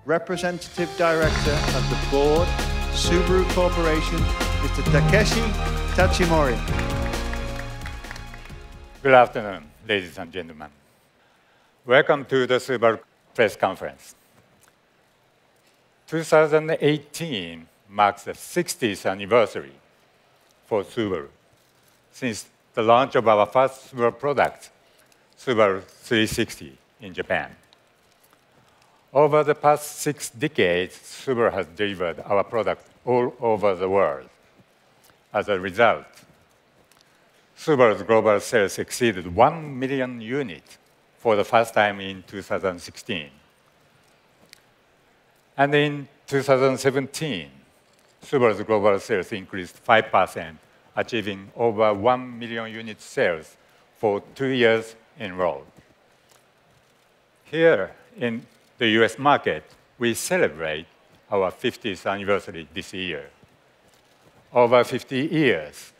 Representative Director of the Board, Subaru Corporation, Mr. Takeshi Tachimori. Good afternoon, ladies and gentlemen. Welcome to the Subaru press conference. 2018 marks the 60th anniversary for Subaru since the launch of our first Subaru product, Subaru 360 in Japan. Over the past 6 decades, Subaru has delivered our product all over the world. As a result, Subaru's global sales exceeded 1 million units for the first time in 2016. And in 2017, Subaru's global sales increased 5%, achieving over 1 million unit sales for 2 years in a row. Here in the US market, we celebrate our 50th anniversary this year. Over 50 years,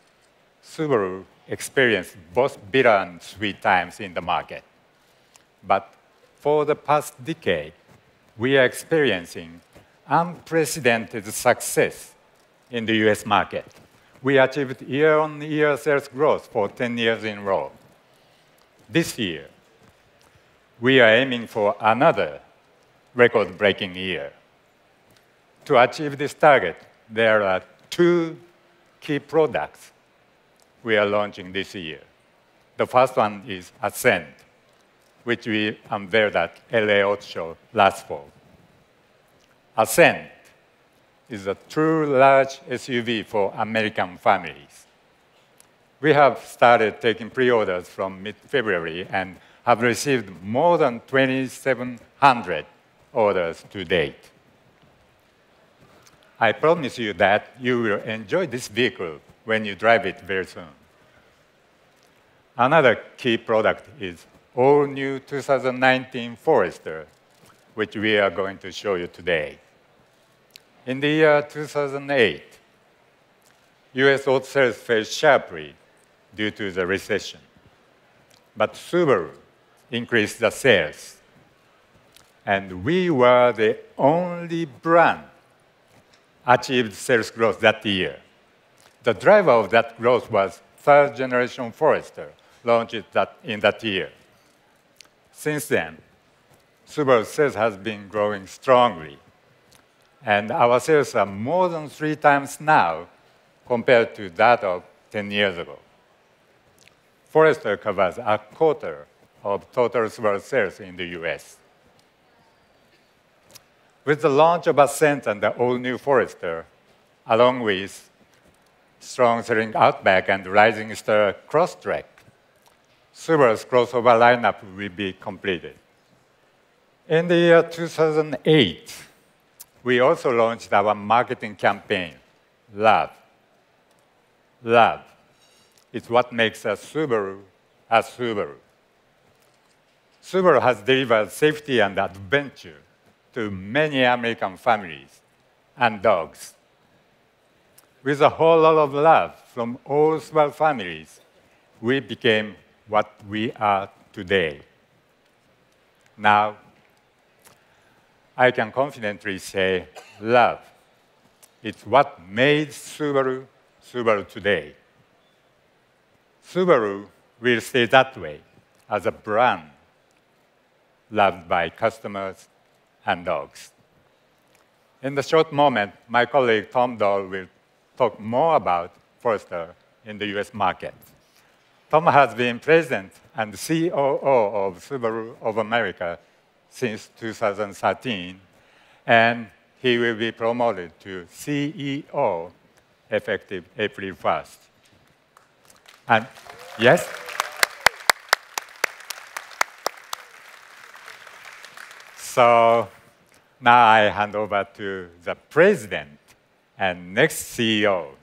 Subaru experienced both bitter and sweet times in the market. But for the past decade, we are experiencing unprecedented success in the US market. We achieved year-on-year sales growth for 10 years in a row. This year, we are aiming for another record-breaking year. To achieve this target, there are 2 key products we are launching this year. The first one is Ascend, which we unveiled at LA Auto Show last fall. Ascend is a true large SUV for American families. We have started taking pre-orders from mid-February and have received more than 2,700 orders to date. I promise you that you will enjoy this vehicle when you drive it very soon. Another key product is all-new 2019 Forester, which we are going to show you today. In the year 2008, US auto sales fell sharply due to the recession. But Subaru increased the sales. And we were the only brand achieved sales growth that year. The driver of that growth was third-generation Forester, launched in that year. Since then, Subaru sales has been growing strongly. And our sales are more than 3 times now compared to that of 10 years ago. Forester covers a quarter of total Subaru sales in the US. With the launch of Ascent and the all-new Forester, along with strong-selling Outback and rising star Crosstrek, Subaru's crossover lineup will be completed. In the year 2008, we also launched our marketing campaign, Love. Love is what makes a Subaru a Subaru. Subaru has delivered safety and adventure to many American families and dogs. With a whole lot of love from all Subaru families, we became what we are today. Now, I can confidently say, love is what made Subaru Subaru today. Subaru will stay that way as a brand loved by customers and dogs. In the short moment, my colleague Tom Dahl will talk more about Forester in the US market. Tom has been president and COO of Subaru of America since 2013, and he will be promoted to CEO effective April 1st. And yes? So now I hand over to the president and next CEO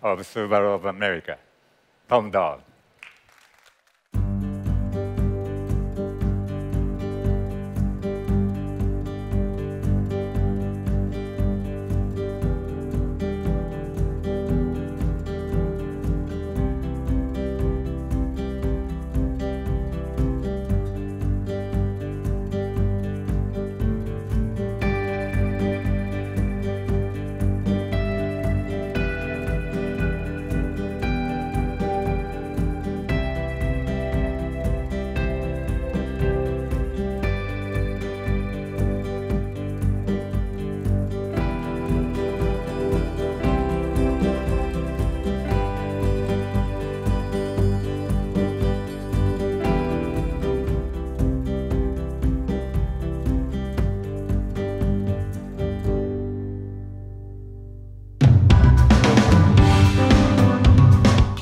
of Subaru of America, Tom Dahl.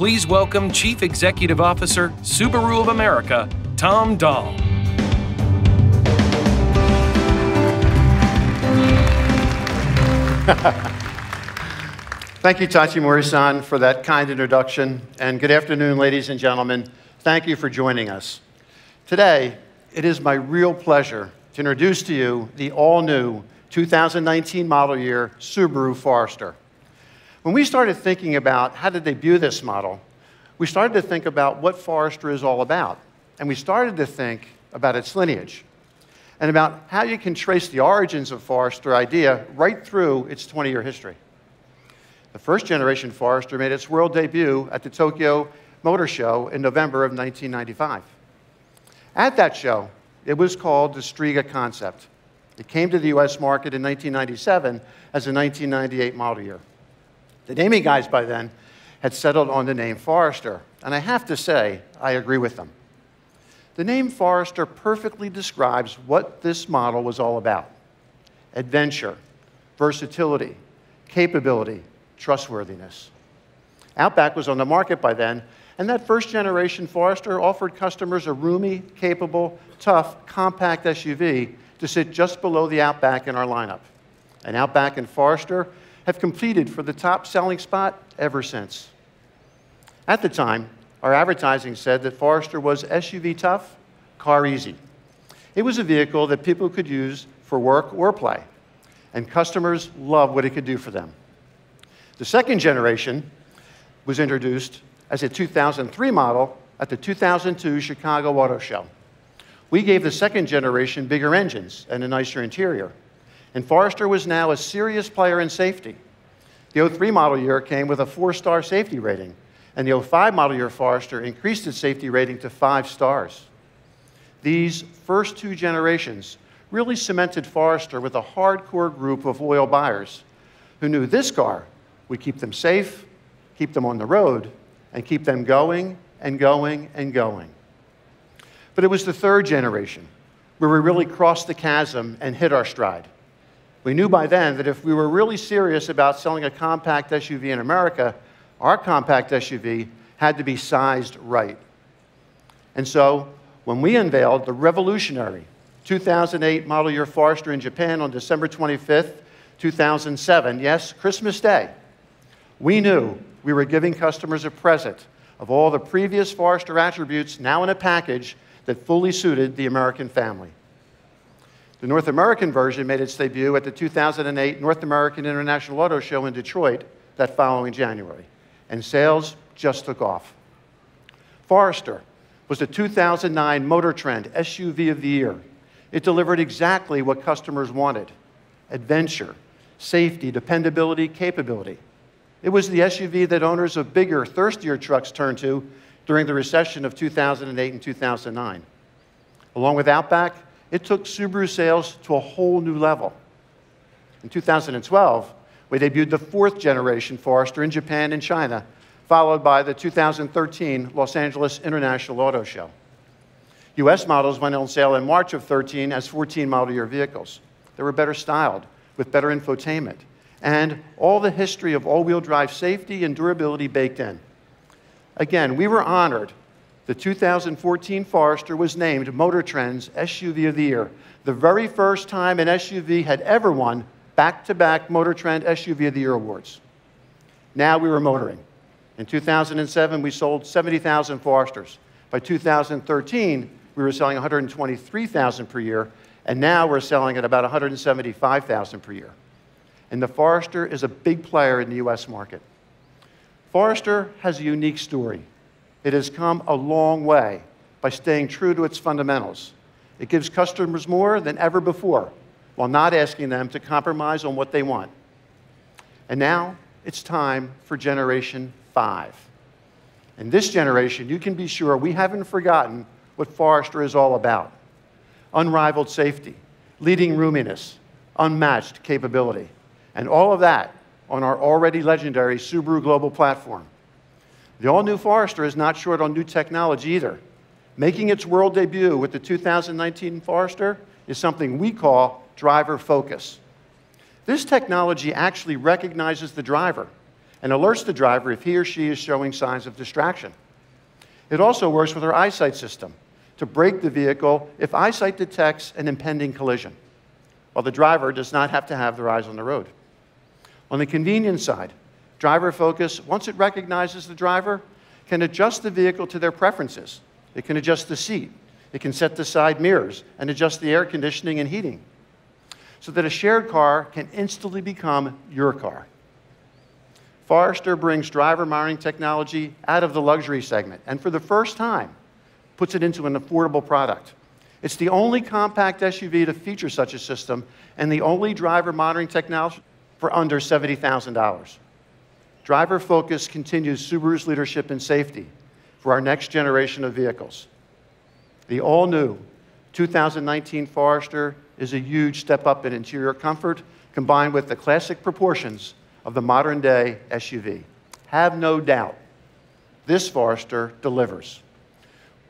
please welcome Chief Executive Officer, Subaru of America, Tom Dahl. Thank you, Tachimori-san, for that kind introduction. And good afternoon, ladies and gentlemen. Thank you for joining us. Today, it is my real pleasure to introduce to you the all-new 2019 model year Subaru Forester. When we started thinking about how to debut this model, we started to think about what Forester is all about. And we started to think about its lineage and about how you can trace the origins of Forester idea right through its 20-year history. The first generation Forester made its world debut at the Tokyo Motor Show in November of 1995. At that show, it was called the Striga Concept. It came to the US market in 1997 as a 1998 model year. The naming guys by then had settled on the name Forester, and I have to say, I agree with them. The name Forester perfectly describes what this model was all about: adventure, versatility, capability, trustworthiness. Outback was on the market by then, and that first generation Forester offered customers a roomy, capable, tough, compact SUV to sit just below the Outback in our lineup. And Outback and Forester have competed for the top selling spot ever since. At the time, our advertising said that Forester was SUV tough, car easy. It was a vehicle that people could use for work or play, and customers loved what it could do for them. The second generation was introduced as a 2003 model at the 2002 Chicago Auto Show. We gave the second generation bigger engines and a nicer interior, and Forester was now a serious player in safety. The 03 model year came with a 4-star safety rating, and the 05 model year Forester increased its safety rating to 5 stars. These first two generations really cemented Forester with a hardcore group of loyal buyers who knew this car would keep them safe, keep them on the road, and keep them going and going and going. But it was the third generation where we really crossed the chasm and hit our stride. We knew by then that if we were really serious about selling a compact SUV in America, our compact SUV had to be sized right. And so, when we unveiled the revolutionary 2008 model year Forester in Japan on December 25th, 2007, yes, Christmas Day, we knew we were giving customers a present of all the previous Forester attributes now in a package that fully suited the American family. The North American version made its debut at the 2008 North American International Auto Show in Detroit that following January, and sales just took off. Forester was the 2009 Motor Trend SUV of the Year. It delivered exactly what customers wanted: adventure, safety, dependability, capability. It was the SUV that owners of bigger, thirstier trucks turned to during the recession of 2008 and 2009. Along with Outback, it took Subaru sales to a whole new level. In 2012, we debuted the fourth generation Forester in Japan and China, followed by the 2013 Los Angeles International Auto Show. US models went on sale in March of 13 as 14 model year vehicles. They were better styled, with better infotainment, and all the history of all-wheel drive safety and durability baked in. Again, we were honored. The 2014 Forester was named Motor Trend's SUV of the Year, the very first time an SUV had ever won back-to-back Motor Trend SUV of the Year awards. Now we were motoring. In 2007, we sold 70,000 Foresters. By 2013, we were selling 123,000 per year, and now we're selling at about 175,000 per year. And the Forester is a big player in the US market. Forester has a unique story. It has come a long way by staying true to its fundamentals. It gives customers more than ever before, while not asking them to compromise on what they want. And now, it's time for Generation 5. In this generation, you can be sure we haven't forgotten what Forester is all about: unrivaled safety, leading roominess, unmatched capability, and all of that on our already legendary Subaru Global Platform. The all-new Forester is not short on new technology either. Making its world debut with the 2019 Forester is something we call driver focus. This technology actually recognizes the driver and alerts the driver if he or she is showing signs of distraction. It also works with our eyesight system to brake the vehicle if eyesight detects an impending collision, while the driver does not have to have their eyes on the road. On the convenience side, Driver Focus, once it recognizes the driver, can adjust the vehicle to their preferences. It can adjust the seat. It can set the side mirrors and adjust the air conditioning and heating so that a shared car can instantly become your car. Forester brings driver monitoring technology out of the luxury segment and for the first time puts it into an affordable product. It's the only compact SUV to feature such a system and the only driver monitoring technology for under $70,000. Driver Focus continues Subaru's leadership in safety for our next generation of vehicles. The all-new 2019 Forester is a huge step up in interior comfort combined with the classic proportions of the modern-day SUV. Have no doubt, this Forester delivers.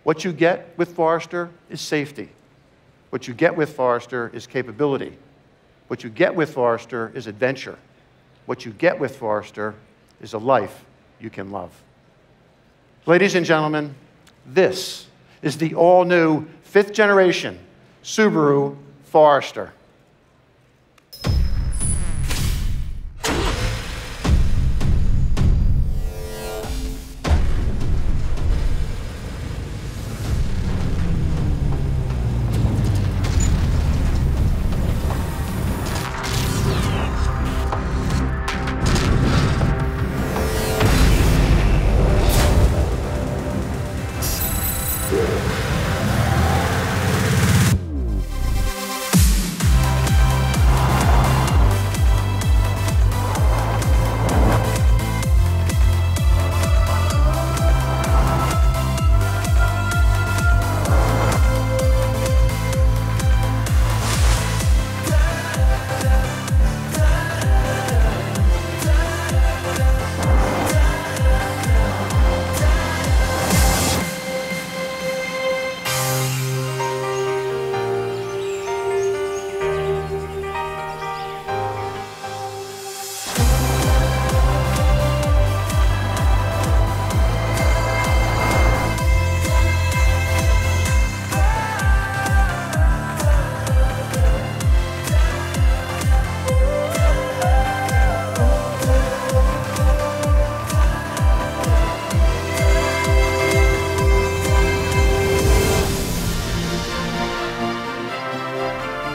What you get with Forester is safety. What you get with Forester is capability. What you get with Forester is adventure. What you get with Forester is a life you can love. Ladies and gentlemen, this is the all-new 5th generation Subaru Forester.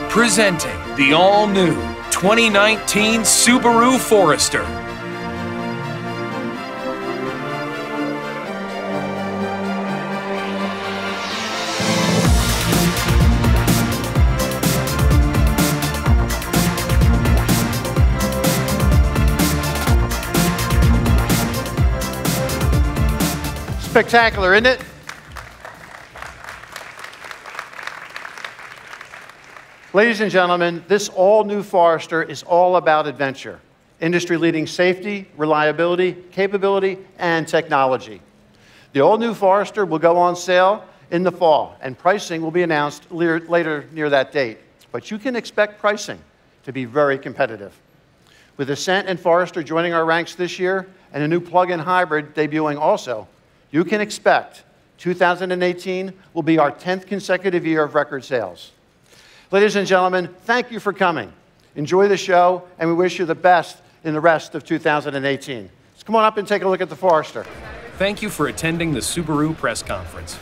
Presenting the all-new 2019 Subaru Forester. Spectacular, isn't it? Ladies and gentlemen, this all-new Forester is all about adventure, industry-leading safety, reliability, capability, and technology. The all-new Forester will go on sale in the fall, and pricing will be announced later near that date. But you can expect pricing to be very competitive. With Ascent and Forester joining our ranks this year, and a new plug-in hybrid debuting also, you can expect 2018 will be our 10th consecutive year of record sales. Ladies and gentlemen, thank you for coming. Enjoy the show, and we wish you the best in the rest of 2018. Let's come on up and take a look at the Forester. Thank you for attending the Subaru press conference.